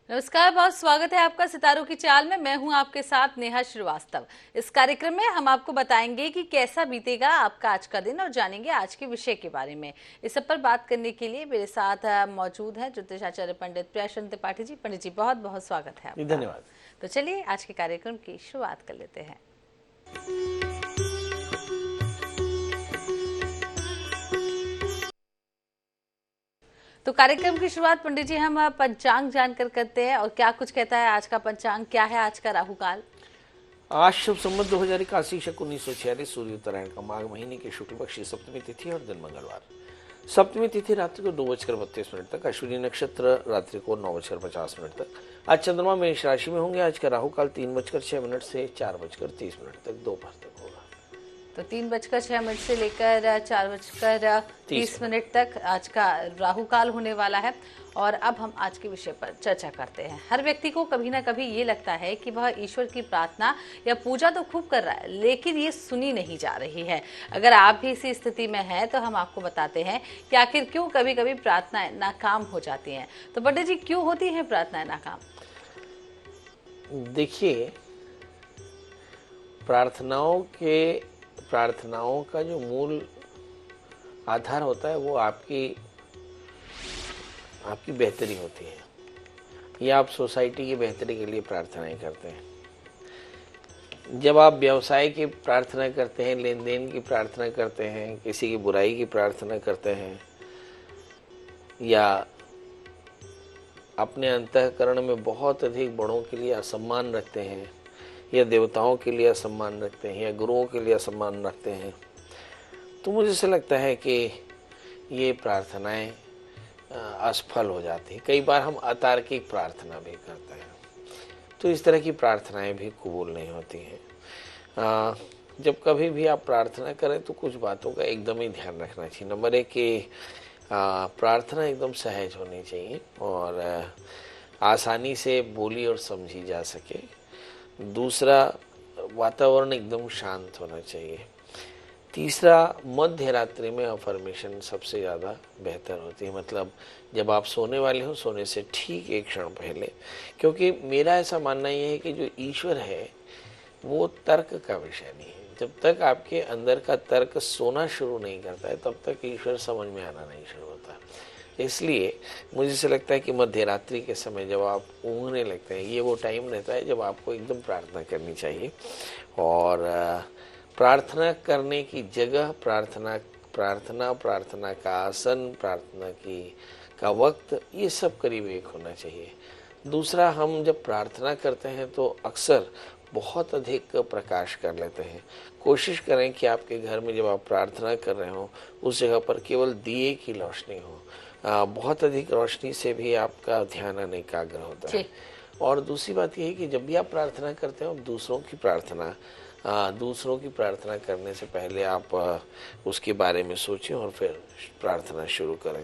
नमस्कार, बहुत स्वागत है आपका सितारों की चाल में। मैं हूं आपके साथ नेहा श्रीवास्तव। इस कार्यक्रम में हम आपको बताएंगे कि कैसा बीतेगा आपका आज का दिन और जानेंगे आज के विषय के बारे में। इस सब पर बात करने के लिए मेरे साथ मौजूद हैं ज्योतिषाचार्य पंडित प्रियाशरण त्रिपाठी जी। पंडित जी, बहुत बहुत स्वागत है आपका। धन्यवाद। तो चलिए आज के कार्यक्रम की शुरुआत कर लेते हैं। तो कार्यक्रम की शुरुआत पंडित जी हम पंचांग जानकर करते हैं। और क्या कुछ कहता है आज का पंचांग, क्या है आज का राहु काल? आज शुभ संवत 2081 शक 1946 सूर्य उत्तरायण का माघ महीने की शुक्ल पक्ष की सप्तमी तिथि और दिन मंगलवार। सप्तमी तिथि रात्रि को 2:32 तक, अश्विनी नक्षत्र रात्रि को 9:50 तक। आज चंद्रमा मेष राशि में होंगे। आज का राहु काल 3:06 से 4:30 तक दोपहर तक होगा। तो 3:06 से लेकर 4:30 तक आज का राहु काल होने वाला है। और अब हम आज के विषय पर चर्चा करते हैं। हर व्यक्ति को कभी ना कभी ये लगता है कि वह ईश्वर की प्रार्थना या पूजा तो खूब कर रहा है, लेकिन ये सुनी नहीं जा रही है। अगर आप भी इसी स्थिति में हैं तो हम आपको बताते हैं कि आखिर क्यों कभी कभी प्रार्थनाएं नाकाम हो जाती हैं। तो पंडित जी, क्यों होती हैं प्रार्थनाएं नाकाम? देखिए, प्रार्थनाओं का जो मूल आधार होता है वो आपकी बेहतरी होती है, या आप सोसाइटी की बेहतरी के लिए प्रार्थनाएं करते हैं। जब आप व्यवसाय की प्रार्थना करते हैं, लेन देन की प्रार्थना करते हैं, किसी की बुराई की प्रार्थना करते हैं, या अपने अंतःकरण में बहुत अधिक बड़ों के लिए असम्मान रखते हैं, या देवताओं के लिए असम्मान रखते हैं, या गुरुओं के लिए असम्मान रखते हैं, तो मुझे ऐसा लगता है कि ये प्रार्थनाएं असफल हो जाती है। कई बार हम अतार्किक प्रार्थना भी करते हैं, तो इस तरह की प्रार्थनाएं भी कबूल नहीं होती हैं। जब कभी भी आप प्रार्थना करें तो कुछ बातों का एकदम ही ध्यान रखना चाहिए। नंबर 1 कि प्रार्थना एकदम सहज होनी चाहिए और आसानी से बोली और समझी जा सके। दूसरा, वातावरण एकदम शांत होना चाहिए। तीसरा, मध्य रात्रि में अफर्मेशन सबसे ज़्यादा बेहतर होती है। मतलब जब आप सोने वाले हो, सोने से ठीक एक क्षण पहले। क्योंकि मेरा ऐसा मानना ये है कि जो ईश्वर है वो तर्क का विषय नहीं है। जब तक आपके अंदर का तर्क सोना शुरू नहीं करता है, तब तक ईश्वर समझ में आना नहीं शुरू होता। इसलिए मुझे ऐसा लगता है कि मध्य रात्रि के समय जब आप ऊँघने लगते हैं, ये वो टाइम रहता है जब आपको एकदम प्रार्थना करनी चाहिए। और प्रार्थना करने की जगह, प्रार्थना का आसन, प्रार्थना का वक्त, ये सब करीब एक होना चाहिए। दूसरा, हम जब प्रार्थना करते हैं तो अक्सर बहुत अधिक प्रकाश कर लेते हैं। कोशिश करें कि आपके घर में जब आप प्रार्थना कर रहे हो उस जगह पर केवल दिए की रोशनी हो। बहुत अधिक रोशनी से भी आपका ध्यान अनेकाग्र होता है। और दूसरी बात यह है कि जब भी आप प्रार्थना करते हो, दूसरों की प्रार्थना करने से पहले आप उसके बारे में सोचें और फिर प्रार्थना शुरू करें।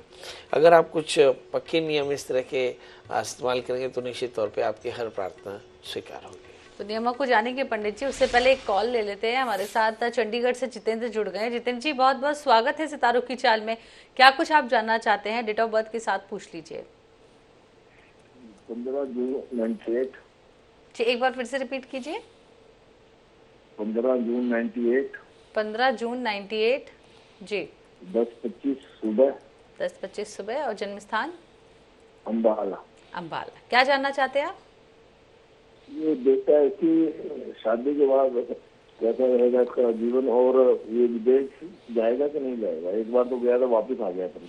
अगर आप कुछ पक्के नियम इस तरह के इस्तेमाल करेंगे तो निश्चित तौर पे आपकी हर प्रार्थना स्वीकार होगी। तो नियमों को जानेंगे पंडित जी, उससे पहले एक कॉल ले लेते हैं। हमारे साथ चंडीगढ़ से जितेंद्र जुड़ गए। जितेंद्र जी, बहुत बहुत स्वागत है सितारों की चाल में। क्या कुछ आप जानना चाहते हैं? डेट ऑफ बर्थ के साथ पूछ लीजिए। 15 जून 98। जी, एक बार फिर से रिपीट कीजिए। 15 जून 98। 15 जून 98। जी। 10:25 सुबह। 10:25 सुबह। और जन्म स्थान? अम्बाला। अम्बाला। क्या जानना चाहते हैं आप? ये देखता है कि शादी के बाद कैसा रहेगा इसका जीवन, और ये विदेश जाएगा कि नहीं जाएगा। एक बार तो गया था, वापस आ गया था।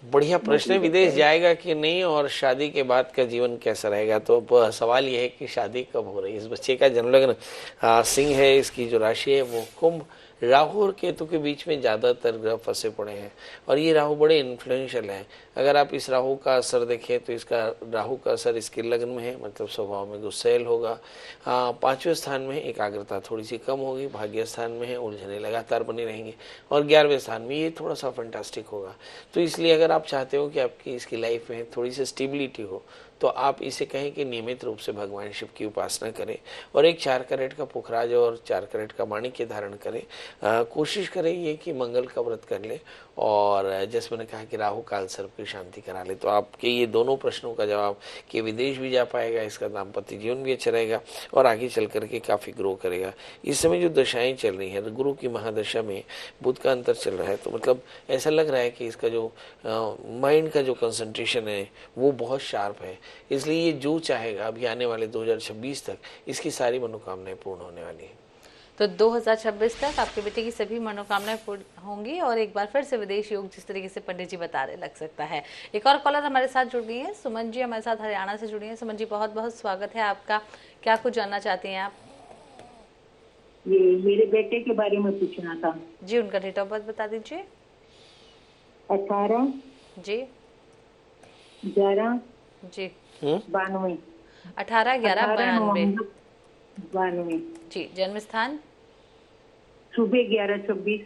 बढ़िया प्रश्न है। विदेश जाएगा कि नहीं और शादी के बाद का जीवन कैसा रहेगा। तो सवाल यह है कि शादी कब हो रही है। इस बच्चे का जन्म लग्न सिंह है, इसकी जो राशि है वो कुंभ। राहु और केतु के बीच में ज़्यादातर ग्रह फंसे पड़े हैं और ये राहु बड़े इन्फ्लुएंशियल हैं। अगर आप इस राहु का असर देखें तो इसका राहु का असर इसके लग्न में है, मतलब स्वभाव में गुस्सैल होगा। 5वें स्थान में एकाग्रता थोड़ी सी कम होगी। भाग्य स्थान में है, उलझने लगातार बनी रहेंगी। और 11वें स्थान में ये थोड़ा सा फैंटास्टिक होगा। तो इसलिए अगर आप चाहते हो कि आपकी इसकी लाइफ में थोड़ी सी स्टेबिलिटी हो तो आप इसे कहें कि नियमित रूप से भगवान शिव की उपासना करें और एक 4 कैरेट का पुखराज और 4 कैरेट का माणिक्य धारण करें। कोशिश करें ये कि मंगल का व्रत कर ले और जैसे मैंने कहा कि राहु काल सर्प की शांति करा ले। तो आपके ये दोनों प्रश्नों का जवाब कि विदेश भी जा पाएगा, इसका दाम्पत्य जीवन भी अच्छा रहेगा और आगे चल करके काफ़ी ग्रो करेगा। इस समय जो दशाएं चल रही हैं, गुरु की महादशा में बुध का अंतर चल रहा है, तो मतलब ऐसा लग रहा है कि इसका जो माइंड का जो कंसंट्रेशन है वो बहुत शार्प है। इसलिए ये जो चाहेगा अभी आने वाले 2026 तक इसकी सारी मनोकामनाएं पूर्ण होने वाली है। तो 2026 तक आपके बेटे की सभी मनोकामनाएं पूर्ण होंगी और एक बार फिर से विदेश योग जिस तरीके से पंडित जी बता रहे लग सकता है। एक और कॉलर हमारे साथ जुड़ गई है, सुमन जी हमारे साथ हरियाणा से जुड़ी हैं। सुमन जी बहुत बहुत स्वागत है आपका, क्या कुछ जानना चाहती हैं आप? ये मेरे बेटे के बारे में पूछना था जी। उनका डेट ऑफ बर्थ बता दीजिए। 18 जी 11 जी 92 18/11/92 92 जी। जन्म स्थान? सुबह 11:26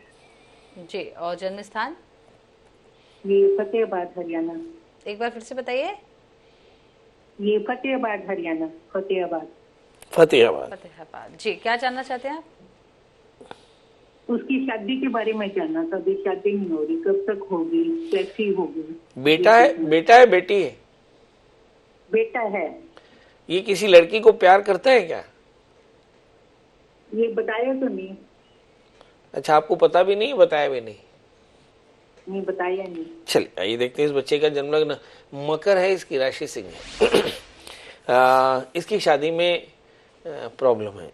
जी। और जन्म स्थान? ये फतेहाबाद हरियाणा। एक बार फिर से बताइए। ये फतेहाबाद हरियाणा। फतेहाबाद फतेहाबाद जी। क्या जानना चाहते हैं आप? उसकी शादी के बारे में जानना था। अभी शादी नहीं हो रही, कब तक होगी, कैसी होगी? बेटा है बेटी है? बेटा है। ये किसी लड़की को प्यार करता है क्या? ये बताया तो नहीं। अच्छा, आपको पता भी नहीं, बताया भी नहीं बताया नहीं। चलिए आइए देखते हैं। इस बच्चे का जन्म लग्न मकर है, इसकी राशि सिंह है। इसकी शादी में प्रॉब्लम है।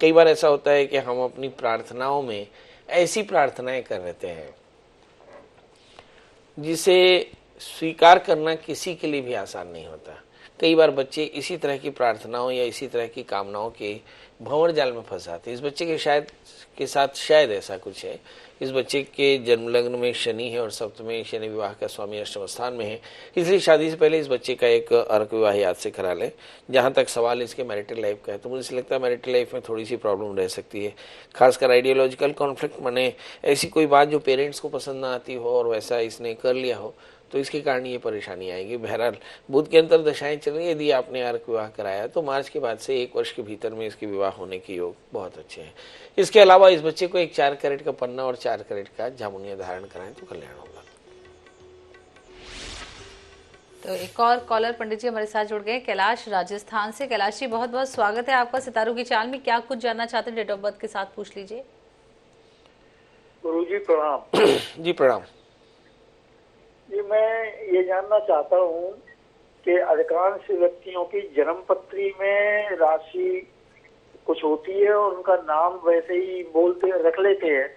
कई बार ऐसा होता है कि हम अपनी प्रार्थनाओं में ऐसी प्रार्थनाएं कर लेते हैं जिसे स्वीकार करना किसी के लिए भी आसान नहीं होता। कई बार बच्चे इसी तरह की प्रार्थनाओं या इसी तरह की कामनाओं के भंवर जाल में फंसाते हैं। इस बच्चे के साथ शायद ऐसा कुछ है। इस बच्चे के जन्म लग्न में शनि है और सप्तमी शनि विवाह का स्वामी अष्टम स्थान में है, इसलिए शादी से पहले इस बच्चे का एक अर्क विवाह याद से करा लें। जहाँ तक सवाल इसके मैरिटल लाइफ का है, तो मुझे लगता है मैरिटल लाइफ में थोड़ी सी प्रॉब्लम रह सकती है, खासकर आइडियोलॉजिकल कॉन्फ्लिक्ट, माने ऐसी कोई बात जो पेरेंट्स को पसंद ना आती हो और वैसा इसने कर लिया हो, तो इसके कारण ये परेशानी आएगी। बहरहाल बुध के अंतर दशाएं चल रही है। यदि आपने अर्क विवाह कराया तो मार्च के बाद से 1 वर्ष के भीतर में इसके विवाह होने के योग बहुत अच्छे हैं। इसके अलावा इस बच्चे को एक 4 कैरेट का पन्ना और 4 कैरेट का जामुनिया धारण कराएं तो कल्याण होगा। तो एक और कॉलर पंडित जी हमारे साथ जुड़ गए, कैलाश राजस्थान से। कैलाश जी बहुत बहुत स्वागत है आपका सितारों की चाल में। क्या कुछ जानना चाहते हैं डेट ऑफ बर्थ के साथ पूछ लीजिए। गुरुजी प्रणाम। जी प्रणाम। जी मैं ये जानना चाहता हूँ कि अधिकांश व्यक्तियों की जन्म पत्री में राशि कुछ होती है और उनका नाम वैसे ही बोलते रख लेते हैं,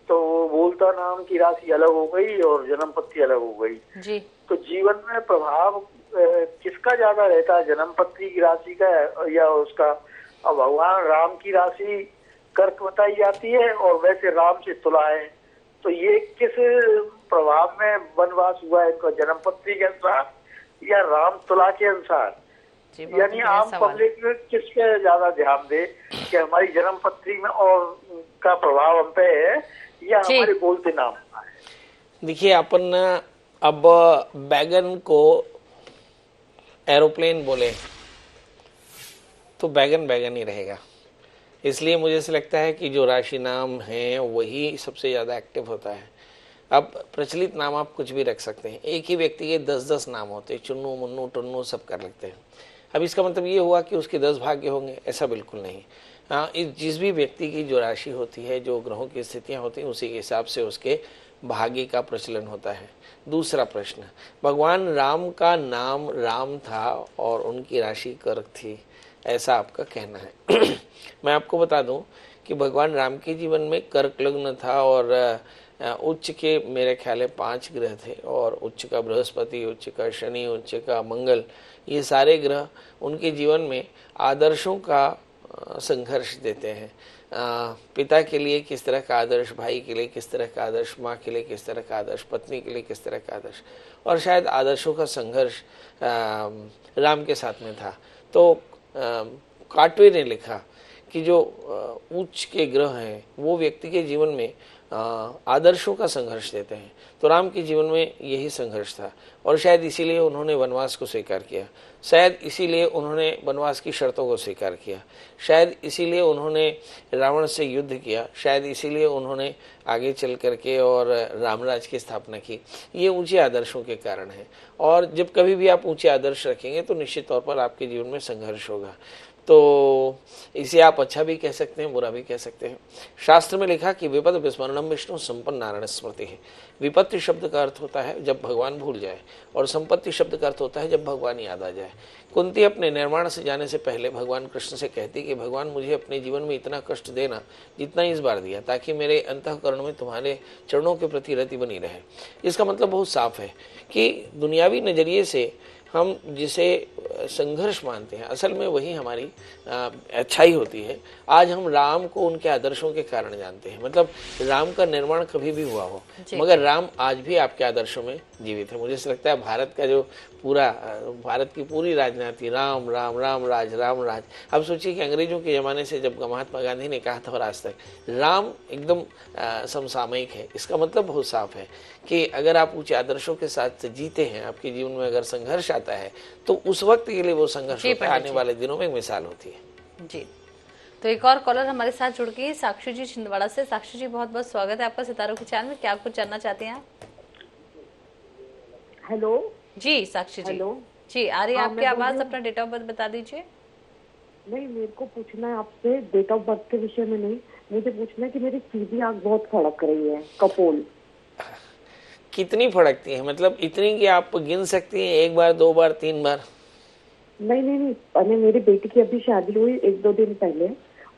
तो बोलता नाम की राशि अलग हो गई और जन्म पत्री अलग हो गई जी। तो जीवन में प्रभाव किसका ज्यादा रहता है, जन्म पत्री की राशि का या उसका? अब भगवान राम की राशि कर्क बताई जाती है और वैसे राम से तुला है, तो ये किस प्रभाव में वनवास हुआ है, इनका जन्म पत्री के अनुसार या राम तुला के अनुसार? यानी आम पब्लिक किस पे ज्यादा ध्यान दे कि हमारी जन्म पत्री में और का प्रभाव हम पे है या हमारे बोलते नाम है? देखिए अपन अब बैगन को एरोप्लेन बोले तो बैगन बैगन ही रहेगा। इसलिए मुझे ऐसा लगता है कि जो राशि नाम है वही सबसे ज़्यादा एक्टिव होता है। अब प्रचलित नाम आप कुछ भी रख सकते हैं, एक ही व्यक्ति के 10-10 नाम होते हैं, चुन्नू मुन्नू टुन्नू सब कर लगते हैं। अब इसका मतलब ये हुआ कि उसके 10 भाग्य होंगे, ऐसा बिल्कुल नहीं। जिस भी व्यक्ति की जो राशि होती है, जो ग्रहों की स्थितियाँ होती हैं, उसी के हिसाब से उसके भाग्य का प्रचलन होता है। दूसरा प्रश्न, भगवान राम का नाम राम था और उनकी राशि कर्क थी, ऐसा आपका कहना है। मैं आपको बता दूं कि भगवान राम के जीवन में कर्क लग्न था और उच्च के मेरे ख्याल है 5 ग्रह थे, और उच्च का बृहस्पति, उच्च का शनि, उच्च का मंगल, ये सारे ग्रह उनके जीवन में आदर्शों का संघर्ष देते हैं। पिता के लिए किस तरह का आदर्श, भाई के लिए किस तरह का आदर्श, माँ के लिए किस तरह का आदर्श, पत्नी के लिए किस तरह का आदर्श, और शायद आदर्शों का संघर्ष राम के साथ में था। तो काटवे ने लिखा कि जो उच्च के ग्रह हैं वो व्यक्ति के जीवन में आदर्शों का संघर्ष देते हैं। तो राम के जीवन में यही संघर्ष था और शायद इसीलिए उन्होंने वनवास को स्वीकार किया, शायद इसीलिए उन्होंने वनवास की शर्तों को स्वीकार किया, शायद इसीलिए उन्होंने रावण से युद्ध किया, शायद इसीलिए उन्होंने आगे चल करके और रामराज की स्थापना की। ये ऊंचे आदर्शों के कारण है और जब कभी भी आप ऊंचे आदर्श रखेंगे तो निश्चित तौर पर आपके जीवन में संघर्ष होगा। तो इसे आप अच्छा भी कह सकते हैं, बुरा भी कह सकते हैं। शास्त्र में लिखा कि विपद विस्मरणम विष्णु संपन्न नारायण स्मृति है। विपत्ति शब्द का अर्थ होता है जब भगवान भूल जाए और संपत्ति शब्द का अर्थ होता है जब भगवान याद आ जाए। कुंती अपने निर्माण से जाने से पहले भगवान कृष्ण से कहती कि भगवान मुझे अपने जीवन में इतना कष्ट देना जितना इस बार दिया, ताकि मेरे अंतःकरण में तुम्हारे चरणों के प्रति रति बनी रहे। इसका मतलब बहुत साफ है कि दुनियावी नजरिए से हम जिसे संघर्ष मानते हैं असल में वही हमारी अच्छाई होती है। आज हम राम को उनके आदर्शों के कारण जानते हैं, मतलब राम का निर्माण कभी भी हुआ हो मगर राम आज भी आपके आदर्शों में जीवित है। मुझे ऐसा लगता है भारत की पूरी राजनीति राम राम राम राज राम राज। अब सोचिए कि अंग्रेजों के ज़माने से जब महात्मा गांधी ने कहा था और आज तक राम एकदम समसामयिक है। इसका मतलब बहुत साफ है कि अगर आप ऊंचे आदर्शों के साथ जीते हैं, आपके जीवन में अगर संघर्ष आता है तो उस वक्त के लिए वो संघर्ष आने वाले दिनों में एक मिसाल होती है। जी, तो एक और कॉलर हमारे साथ जुड़ गई, साक्षी जी छिंदवाड़ा से। साक्षी जी बहुत बहुत स्वागत है आपका सितारों के चैनल में। क्या कुछ जानना चाहते हैं आप? हेलो जी साक्षी जी। हेलो जी आ रही है आपकी आवाज। अपना डेट ऑफ बर्थ बता दीजिए। नहीं, मेरे को पूछना है आपसे डेट ऑफ बर्थ के विषय में नहीं, मुझे पूछना है कि मेरी सीधी आंख बहुत फड़क रही है, कपोल। कितनी फड़कती है, मतलब इतनी कि आप गिन सकती हैं? एक बार, दो बार, तीन बार? नहीं, अरे मेरी बेटी की अभी शादी हुई 1-2 दिन पहले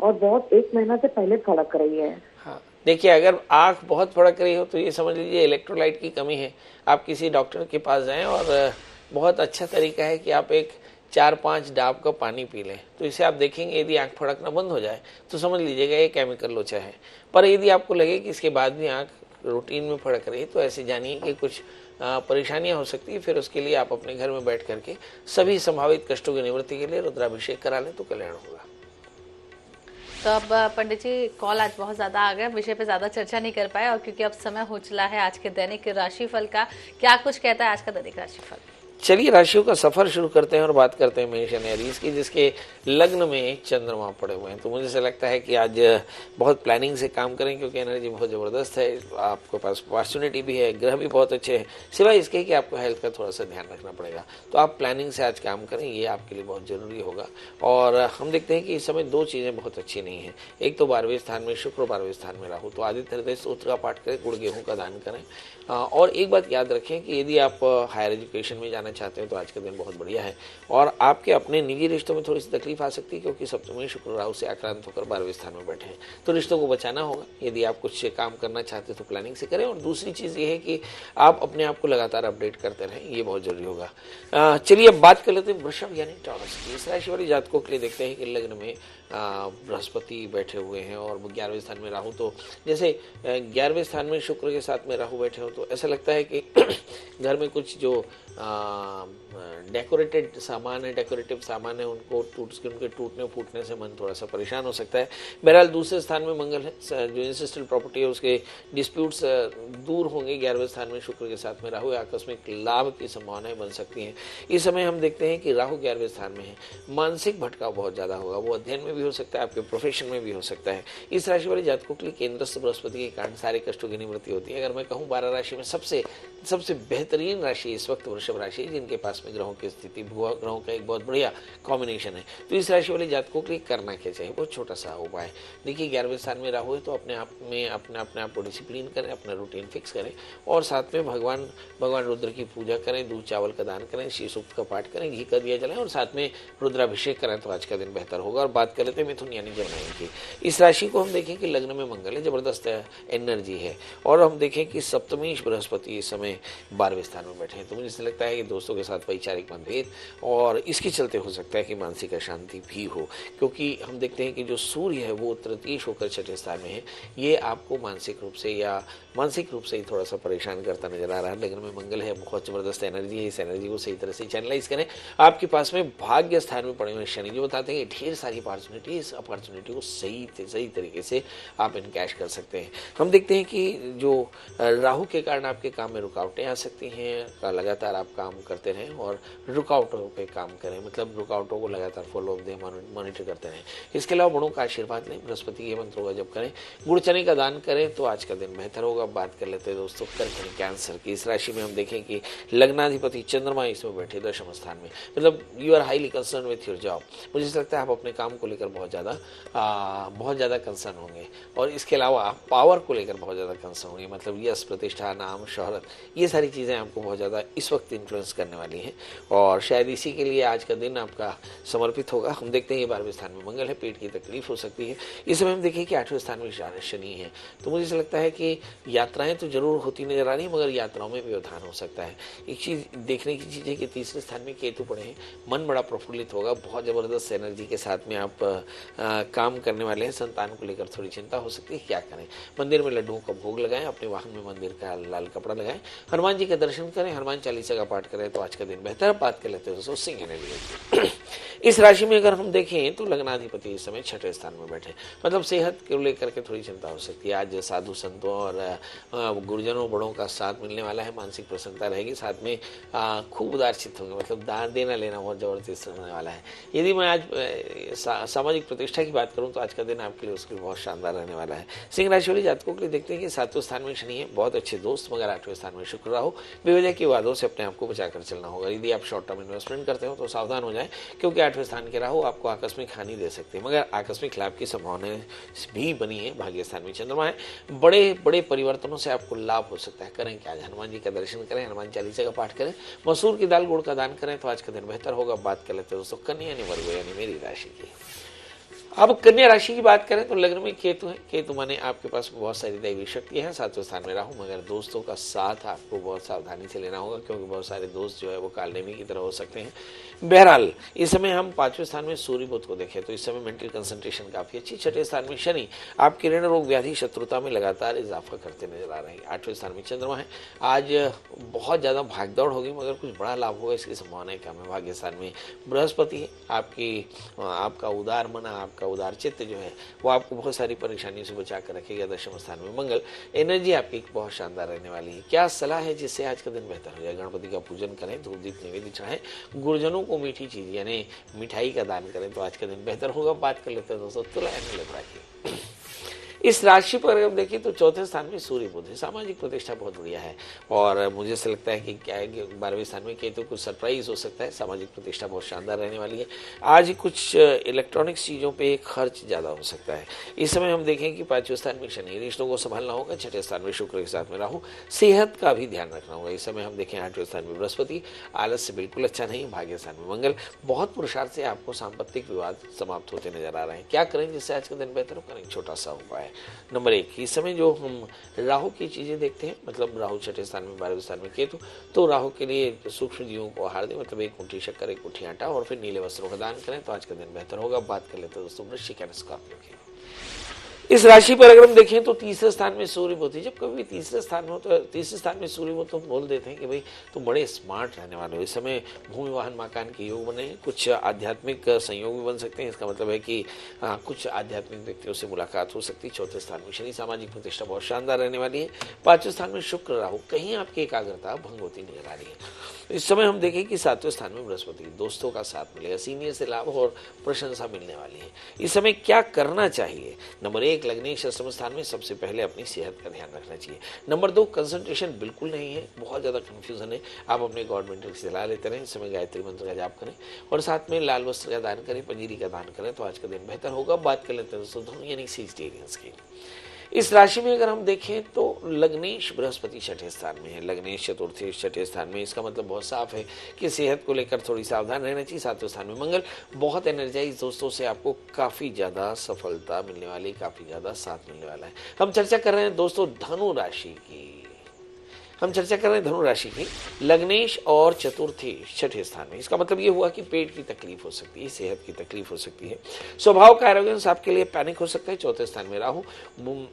और बहुत 1 महीना से पहले फड़क रही है। हाँ, देखिए अगर आंख बहुत फड़क रही हो तो ये समझ लीजिए इलेक्ट्रोलाइट की कमी है। आप किसी डॉक्टर के पास जाएं और बहुत अच्छा तरीका है कि आप एक 4-5 डाब का पानी पी लें। तो इसे आप देखेंगे यदि आंख फड़कना बंद हो जाए तो समझ लीजिएगा ये केमिकल लोचा है। पर यदि आपको लगे कि इसके बाद भी आंख रूटीन में फड़क रही है तो ऐसे जानिए कि कुछ परेशानियां हो सकती है। फिर उसके लिए आप अपने घर में बैठ करके सभी संभावित कष्टों की निवृत्ति के लिए रुद्राभिषेक करा लें तो कल्याण होगा। तो अब पंडित जी कॉल आज बहुत ज्यादा आ गया, विषय पे ज्यादा चर्चा नहीं कर पाए और क्योंकि अब समय हो चला है आज के दैनिक राशिफल का। क्या कुछ कहता है आज का दैनिक राशिफल? चलिए राशियों का सफर शुरू करते हैं और बात करते हैं मेष यानी एरीज की, जिसके लग्न में चंद्रमा पड़े हुए हैं। तो मुझे ऐसा लगता है कि आज बहुत प्लानिंग से काम करें क्योंकि एनर्जी बहुत ज़बरदस्त है, आपके पास अपॉर्चुनिटी भी है, ग्रह भी बहुत अच्छे हैं, सिवाय इसके कि आपको हेल्थ का थोड़ा सा ध्यान रखना पड़ेगा। तो आप प्लानिंग से आज काम करें, ये आपके लिए बहुत ज़रूरी होगा। और हम देखते हैं कि इस समय 2 चीज़ें बहुत अच्छी नहीं हैं। एक तो 12वें स्थान में शुक्र, 12वें स्थान में राहु। तो आदित्य हृदय स्तोत्र का पाठ करें, गुड़ गेहूँ का दान करें। और एक बात याद रखें कि यदि आप हायर एजुकेशन में जाना चाहते हैं तो आज का दिन बहुत बढ़िया है। और आपके अपने निजी रिश्तों में थोड़ी सी तकलीफ आ सकती है क्योंकि सप्तमी शुक्र राहु से आक्रांत होकर 12वें स्थान में बैठे हैं। तो रिश्तों को बचाना होगा। यदि आप कुछ काम करना चाहते हैं तो प्लानिंग से करें। और दूसरी चीज़ ये है कि आप अपने आप को लगातार अपडेट करते रहें, ये बहुत जरूरी होगा। चलिए अब बात कर लेते हैं वृषभ यानी टॉरस की। इस राशि वाली जातकों के लिए देखते हैं कि लग्न में बृहस्पति बैठे हुए हैं और 11वें स्थान में राहु। तो जैसे 11वें स्थान में शुक्र के साथ में राहु बैठे हो तो ऐसा लगता है कि घर में कुछ जो डेकोरेटेड सामान है, डेकोरेटिव सामान है, उनके टूटने फूटने से मन थोड़ा सा परेशान हो सकता है। बहरहाल दूसरे स्थान में मंगल है, जो इंसिस्टल प्रॉपर्टी है उसके डिस्प्यूट्स दूर होंगे। 11वें स्थान में शुक्र के साथ में राहु, आकस्मिक लाभ की संभावनाएं बन सकती हैं। इस समय हम देखते हैं कि राहु 11वें स्थान में है, मानसिक भटकाव बहुत ज़्यादा होगा। वो अध्ययन में भी हो सकता है, आपके प्रोफेशन में भी हो सकता है। इस राशि वाले जातकों के लिए केंद्रस्थ बृहस्पति के कारण सारे कष्टों की निवृत्ति होती है। अगर मैं कहूँ 12 राशि में सबसे बेहतरीन राशि इस वक्त वृषभ राशि, जिनके पास में ग्रहों की स्थिति, ग्रहों का एक बहुत बढ़िया कॉम्बिनेशन है। तो इस राशि वाले जातकों के लिए करना क्या चाहिए? बहुत छोटा सा उपाय। देखिए 11वें स्थान में राहु है तो अपने आप को डिसिप्लिन करें, अपना रूटीन फिक्स करें और साथ में भगवान रुद्र की पूजा करें, दूध चावल का दान करें, श्री सूक्त का पाठ करें, घी का दिया जलाएं और साथ में रुद्राभिषेक करें तो आज का दिन बेहतर होगा। और बात कर लेते हैं मिथुन यानी जमुना की। इस राशि को हम देखें कि लग्न में मंगल है, जबरदस्त एनर्जी है। और हम देखें कि सप्तमी बृहस्पति इस समय 12वें स्थान में बैठे हैं। तो मुझे लगता है कि दोस्तों के साथ वैचारिक मतभेद, और इसके चलते हो सकता है कि मानसिक अशांति भी हो, क्योंकि हम देखते हैं कि जो सूर्य है वो तृतीयेश होकर छठे स्थान में है। ये आपको मानसिक रूप से ही थोड़ा सा परेशान करता नजर आ रहा है। लग्न में मंगल है, बहुत जबरदस्त एनर्जी है। इस एनर्जी को सही तरह से चैनलाइज करें। आपके पास में भाग्य स्थान में पड़े हुए शनि जो बताते हैं कि ढेर सारी अपॉर्चुनिटी को सही तरीके से आप इनकैश कर सकते हैं। हम देखते हैं कि जो राहु के कारण आपके काम में रुकावटें आ सकती हैं। लगातार आप काम करते रहें और रुकावटों पे काम करें, मतलब रुकावटों को लगातार फॉलो अप मॉनिटर करते रहें। इसके अलावा बड़ों का आशीर्वाद लें, बृहस्पति के मंत्रों का जप करें, गुड़ चने का दान करें तो आज का दिन बेहतर होगा। बात कर लेते हैं दोस्तों कर्क कैंसर की। इस राशि में हम देखें कि लग्नाधिपति चंद्रमा इसमें बैठे दशम स्थान में, मतलब you are highly concern with your job. मुझे लगता है आप अपने काम को लेकर बहुत ज़्यादा कंसर्न होंगे, और इसके अलावा आप पावर को लेकर बहुत ज़्यादा कंसर्न होंगे, मतलब यश, प्रतिष्ठा, नाम, शोहरत, ये सारी चीज़ें आपको बहुत ज़्यादा इस वक्त इन्फ्लुएंस करने वाली हैं, और शायद इसी के लिए आज का दिन आपका समर्पित होगा। हम देखते हैं ये 12वें स्थान में मंगल है, पेट की तकलीफ हो सकती है। इस समय हम देखें कि 8वें स्थान में शनि है, तो मुझे ऐसा लगता है कि यात्राएं तो जरूर होती नजर आ रही है, मगर यात्राओं में व्यवधान हो सकता है। एक चीज़ देखने की चीज़ है कि 3रे स्थान में केतु पड़े हैं, मन बड़ा प्रफुल्लित होगा, बहुत ज़बरदस्त एनर्जी के साथ में आप काम करने वाले हैं। संतान को लेकर थोड़ी चिंता हो सकती है, क्या करें। मंदिर में लड्डुओं का भोग लगाएं, अपने वाहन में मंदिर का लाल कपड़ा लगाएं, हनुमान जी का दर्शन करें, हनुमान चालीसा का पाठ करें तो आज का दिन बेहतर। बात कर लेते हैं दोस्तों सिंह एनर्जी। इस राशि में अगर हम देखें तो लग्नाधिपति इस समय 6ठे स्थान में बैठे, मतलब सेहत को लेकर के थोड़ी चिंता हो सकती है। आज साधु संतों और गुरुजनों बड़ों का साथ मिलने वाला है, मानसिक प्रसन्नता रहेगी, साथ में खूब उदारचित होंगे, मतलब दान देना लेना बहुत जबरदस्त रहने वाला है। यदि मैं आज सामाजिक प्रतिष्ठा की बात करूं तो आज का दिन आपके लिए उसके बहुत शानदार रहने वाला है। सिंह राशि वाले जातकों के लिए देखते हैं कि 7वें स्थान में शनि है, बहुत अच्छे दोस्त, मगर 8वें स्थान में शुक्र राहु, बेवजह के वादों से अपने आप को बचाकर चलना होगा। यदि आप शॉर्ट टर्म इन्वेस्टमेंट करते हो तो सावधान हो जाए, क्योंकि 8वें स्थान के राहु आपको आकस्मिक हानि दे सकते हैं, मगर आकस्मिक लाभ की संभावना भी बनी है। भाग्य स्थान में चंद्रमा है, बड़े परिवर्तनों से आपको लाभ हो सकता है। करें क्या, आज हनुमान जी का दर्शन करें, हनुमान चालीसा का पाठ करें, मसूर की दाल गुड़ का दान करें तो आज का दिन बेहतर होगा। बात कर लेते हैं दोस्तों कन्या यानी वर्गो यानी मेरी राशि की। अब कन्या राशि की बात करें तो लग्न में केतु है, केतु माने आपके पास बहुत सारी दैवी शक्ति है। 7वें स्थान में राहु, मगर दोस्तों का साथ आपको बहुत सावधानी से लेना होगा, क्योंकि बहुत सारे दोस्त जो है वो कालनेमी की तरह हो सकते हैं। बहरहाल इस समय हम 5वें स्थान में सूर्य बुध को देखें तो इस समय मेंटल कंसंट्रेशन काफी अच्छी। 6ठे स्थान में शनि आपके ऋण रोग व्याधि शत्रुता में लगातार इजाफा करते नजर आ रहे हैं। 8वें स्थान में चंद्रमा है, आज बहुत ज्यादा भागदौड़ होगी, मगर कुछ बड़ा लाभ होगा, इसकी संभावना कम है। भाग्य स्थान में बृहस्पति है, आपका उदार मन, आपका उदार चित्त जो है वो आपको बहुत सारी परेशानियों से बचा कर रखेगा। 10वें स्थान में मंगल, एनर्जी आपकी बहुत शानदार रहने वाली है। क्या सलाह है जिससे आज का दिन बेहतर हो जाए? गणपति का पूजन करें, धूप दीप नैवेद्य चढ़ाएं, गुरुजनों को मीठी चीज यानी मिठाई का दान करें तो आज का दिन बेहतर होगा। बात कर लेते हैं दोस्तों तुला यानी लिब्रा की। इस राशि पर अगर देखिए तो 4थे स्थान में सूर्य बुध है, सामाजिक प्रतिष्ठा बहुत बढ़िया है, और मुझे ऐसा लगता है कि क्या है कि 12वें स्थान में केतु कुछ सरप्राइज हो सकता है। सामाजिक प्रतिष्ठा बहुत शानदार रहने वाली है। आज कुछ इलेक्ट्रॉनिक्स चीज़ों पे खर्च ज़्यादा हो सकता है। इस समय हम देखें कि 5वें स्थान में शनि, रिश्तों को संभालना होगा। 6ठे स्थान में शुक्र के साथ में राहु, सेहत का भी ध्यान रखना होगा। इस समय हम देखें 8वें स्थान में बृहस्पति, आलस्य बिल्कुल अच्छा नहीं। भाग्य स्थान में मंगल, बहुत पुरुषार्थ से आपको सांपत्तिक विवाद समाप्त होते नजर आ रहे हैं। क्या करें जिससे आज का दिन बेहतर हो? करें छोटा सा उपाय। नंबर 1, इस समय जो हम राहु की चीजें देखते हैं, मतलब राहु 6ठे स्थान में 12वें स्थान में केतु, तो राहु के लिए सूक्ष्म जीवों को आहार दें, मतलब 1 मुट्ठी शक्कर, 1 मुट्ठी आटा, और फिर नीले वस्त्रों का दान करें तो आज का दिन बेहतर होगा। बात कर लेते हैं दोस्तों वृश्चिक यानी स्कॉर्पियो की। इस राशि पर अगर हम देखें तो 3रे स्थान में सूर्य बुध है। जब कभी भी 3रे स्थान में हो तो 3रे स्थान में सूर्य बुध तो हम बोल देते हैं कि भाई तुम बड़े स्मार्ट रहने वाले हो। इस समय भूमि वाहन मकान के योग बने हैं, कुछ आध्यात्मिक संयोग भी बन सकते हैं। इसका मतलब है कि कुछ आध्यात्मिक व्यक्तियों से मुलाकात हो सकती है। 4थे स्थान में शनि, सामाजिक प्रतिष्ठा बहुत शानदार रहने वाली है। 5वें स्थान में शुक्र राहु, कहीं आपकी एकाग्रता भंग होती नजर आ रही है। इस समय हम देखें कि 7वें स्थान में बृहस्पति, दोस्तों का साथ मिलेगा, सीनियर से लाभ और प्रशंसा मिलने वाली है। इस समय क्या करना चाहिए? नंबर 1, लग्नेश अष्टम स्थान में सबसे पहले अपनी सेहत का ध्यान रखना चाहिए। नंबर 2, कंसंट्रेशन बिल्कुल नहीं है, बहुत ज्यादा कंफ्यूजन है, आप अपने गवर्नमेंट की सलाह लेते रहें। इस समय गायत्री मंत्र का जाप करें और साथ में लाल वस्त्र का दान करें, पंजीरी का दान करें तो आज का दिन बेहतर होगा। बात कर लेते हैं दोस्तों धनु यानी सेजिटेरियंस की। इस राशि में अगर हम देखें तो लग्नेश बृहस्पति 6ठे स्थान में है, लग्नेश चतुर्थी 6ठे स्थान में। इसका मतलब बहुत साफ है कि सेहत को लेकर थोड़ी सावधान रहना चाहिए। 7वें स्थान में मंगल, बहुत एनर्जाइज दोस्तों से आपको काफी ज्यादा सफलता मिलने वाली, काफी ज्यादा साथ मिलने वाला है। हम चर्चा कर रहे हैं दोस्तों धनु राशि की। हम चर्चा कर रहे हैं धनु राशि की, लग्नेश और चतुर्थी छठे स्थान में। इसका मतलब ये हुआ कि पेट की तकलीफ हो सकती है, सेहत की तकलीफ हो सकती है, स्वभाव का एरोगेंस आपके लिए पैनिक हो सकता है। चौथे स्थान में राहु,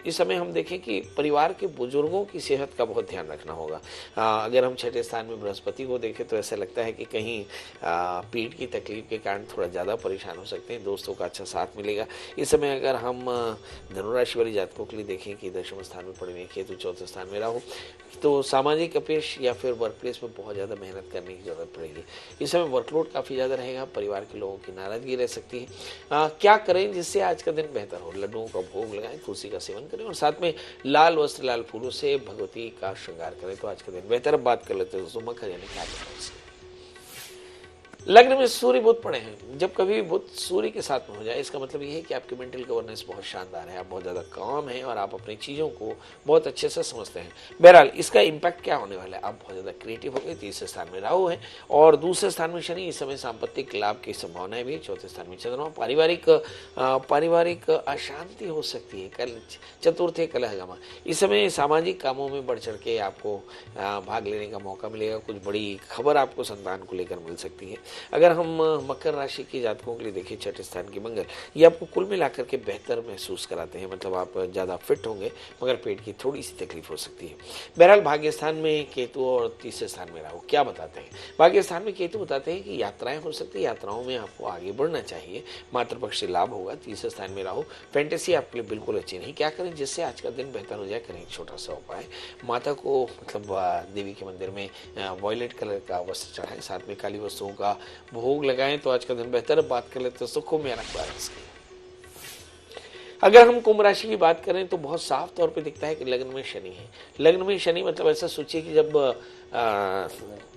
इस समय हम देखें कि परिवार के बुजुर्गों की सेहत का बहुत ध्यान रखना होगा। अगर हम छठे स्थान में बृहस्पति को देखें तो ऐसा लगता है कि कहीं पेट की तकलीफ के कारण थोड़ा ज़्यादा परेशान हो सकते हैं, दोस्तों का अच्छा साथ मिलेगा। इस समय अगर हम धनुराशि वाली जातकों के लिए देखें कि दशम स्थान में पड़े हुए केतु, चौथे स्थान में राहु, तो सामाजिक अपेक्ष या फिर वर्क प्लेस में बहुत ज़्यादा मेहनत करने की जरूरत पड़ेगी। इस समय वर्कलोड काफ़ी ज़्यादा रहेगा, परिवार के लोगों की नाराजगी रह सकती है। क्या करें जिससे आज का दिन बेहतर हो? लड्डुओं का भोग लगाएं, तुलसी का सेवन करें और साथ में लाल वस्त्र, लाल फूलों से भगवती का श्रृंगार करें तो आज का दिन बेहतर। बात कर लेते हैं दोस्तों मकर यानी कार्य। लग्न में सूर्य बुध पड़े हैं। जब कभी भी बुध सूर्य के साथ में हो जाए इसका मतलब ये है कि आपकी मेंटल गवर्नेंस बहुत शानदार है, आप बहुत ज़्यादा काम है और आप अपनी चीज़ों को बहुत अच्छे से समझते हैं। बहरहाल इसका इम्पैक्ट क्या होने वाला है? आप बहुत ज़्यादा क्रिएटिव हो गए। तीसरे स्थान में राहु है और दूसरे स्थान में शनि। इस समय सांपत्तिक लाभ की संभावनाएं भी। चौथे स्थान में चंद्रमा। पारिवारिक अशांति हो सकती है। कल चतुर्थ कलहगमा। इस समय सामाजिक कामों में बढ़ चढ़ के आपको भाग लेने का मौका मिलेगा। कुछ बड़ी खबर आपको संतान को लेकर मिल सकती है। अगर हम मकर राशि के जातकों के लिए देखें छठे स्थान की मंगल, ये आपको कुल मिलाकर के बेहतर महसूस कराते हैं, मतलब आप ज़्यादा फिट होंगे मगर पेट की थोड़ी सी तकलीफ हो सकती है। बहरहाल भाग्य स्थान में केतु और तीसरे स्थान में राहु क्या बताते हैं? भाग्य स्थान में केतु बताते हैं कि यात्राएं हो सकती है, यात्राओं में आपको आगे बढ़ना चाहिए, मातृपक्ष से लाभ होगा। तीसरे स्थान में राहु, फैंटेसी आपके लिए बिल्कुल अच्छी नहीं। क्या करें जिससे आज का दिन बेहतर हो जाए? करें छोटा सा उपाय, माता को मतलब देवी के मंदिर में वॉयलेट कलर का वस्त्र चढ़ाएं, साथ में काली वस्तुओं का भोग लगाएं तो आज का दिन बेहतर है। बात कर लेते हैं कुंभ यानी बैलेंस की। अगर हम कुंभ राशि की बात करें तो बहुत साफ तौर पे दिखता है कि लग्न में शनि है। लग्न में शनि मतलब ऐसा सोचिए कि जब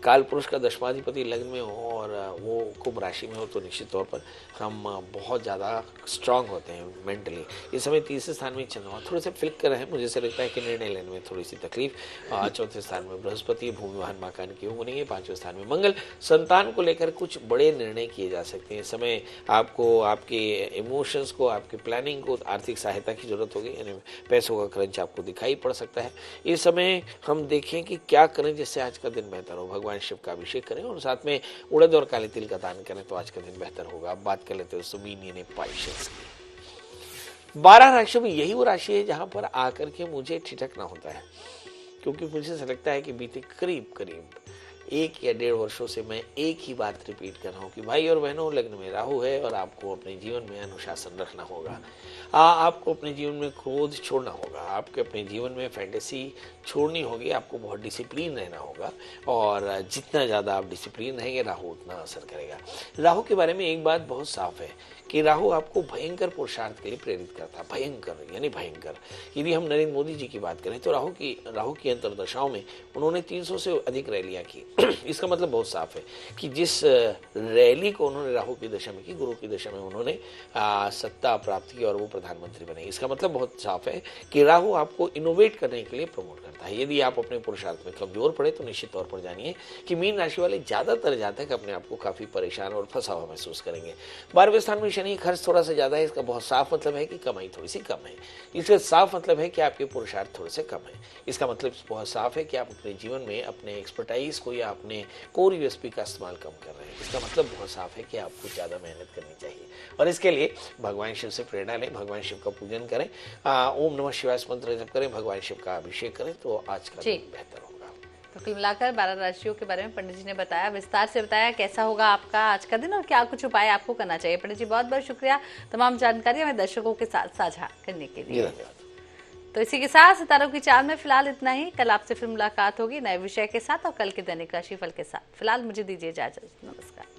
काल पुरुष का दशमाधिपति लग्न में हो और वो कुंभ राशि में हो तो निश्चित तौर पर हम बहुत ज़्यादा स्ट्रांग होते हैं मेंटली। इस समय तीसरे स्थान में चंद्रमा थोड़े से फ्लिक कर रहे हैं, मुझे से लगता है कि निर्णय लेने में थोड़ी सी तकलीफ। चौथे स्थान में बृहस्पति, भूमि वाहन मकान की योग बनेंगे। पांचवें स्थान में मंगल, संतान को लेकर कुछ बड़े निर्णय किए जा सकते हैं। इस समय आपको आपके इमोशंस को, आपकी प्लानिंग को आर्थिक सहायता की जरूरत होगी, यानी पैसों का क्रंच आपको दिखाई पड़ सकता है। इस समय हम देखें कि क्या करें जिससे आज का दिन बेहतर हो। भगवान शिव का अभिषेक करें और साथ में उड़द और काले तिल का दान करें तो आज का दिन बेहतर होगा। अब बात कर लेते हैं मीन यानी पाइसेस की। 12 राशियों में यही वो राशि है जहां पर आकर के मुझे ठिठकना होता है, क्योंकि मुझे ऐसा लगता है कि बीते करीब 1 या 1.5 वर्षों से मैं एक ही बात रिपीट कर रहा हूँ कि भाई और बहनों, लग्न में राहु है और आपको अपने जीवन में अनुशासन रखना होगा। आपको अपने जीवन में क्रोध छोड़ना होगा, आपके अपने जीवन में फैंटेसी छोड़नी होगी, आपको बहुत डिसिप्लिन रहना होगा और जितना ज़्यादा आप डिसिप्लिन रहेंगे राहु उतना असर करेगा। राहु के बारे में एक बात बहुत साफ है कि राहु आपको भयंकर पुरुषार्थ के लिए प्रेरित करता है। भयंकर यानी भयंकर। यदि हम नरेंद्र मोदी जी की बात करें तो राहु की अंतर्दशाओं में उन्होंने 300 से अधिक रैलियां की। इसका मतलब बहुत साफ है कि जिस रैली को उन्होंने राहु की दशा में की, गुरु की दशा में उन्होंने सत्ता प्राप्त की और वो प्रधानमंत्री बने। इसका मतलब बहुत साफ है कि राहु आपको इनोवेट करने के लिए प्रमोट करता है। यदि आप अपने पुरुषार्थ में कमजोर पड़े तो निश्चित तौर पर जानिए कि मीन राशि वाले ज्यादातर जातक अपने आप को काफी परेशान और फंसा हुआ महसूस करेंगे। 12वें स्थान में शनि, खर्च थोड़ा सा ज्यादा है। इसका बहुत साफ मतलब है कि कमाई थोड़ी सी कम है। इसका साफ मतलब है कि आपके पुरुषार्थ थोड़े से कम है। इसका मतलब बहुत साफ है कि आप अपने जीवन में अपने एक्सपर्टाइज को या अपने कोर यूएसपी का इस्तेमाल कम कर रहे हैं। इसका मतलब बहुत साफ है कि आपको ज्यादा मेहनत करनी चाहिए और इसके लिए भगवान शिव से प्रेरणा लें, भगवान शिव का पूजन करें, ओम नमः शिवाय मंत्र जप करें, भगवान शिव का अभिषेक करें तो आज का दिन बेहतर होगा। तो कुल मिलाकर 12 राशियों के बारे में पंडित जी ने बताया, विस्तार से बताया कैसा होगा आपका आज का दिन और क्या कुछ उपाय आपको करना चाहिए। पंडित जी बहुत बहुत शुक्रिया तमाम जानकारी हमें दर्शकों के साथ साझा करने के लिए। तो इसी के साथ सितारों की चाल में फिलहाल इतना ही। कल आपसे फिर मुलाकात होगी नए विषय के साथ और कल के दैनिक राशिफल के साथ। फिलहाल मुझे दीजिए इजाजत। नमस्कार।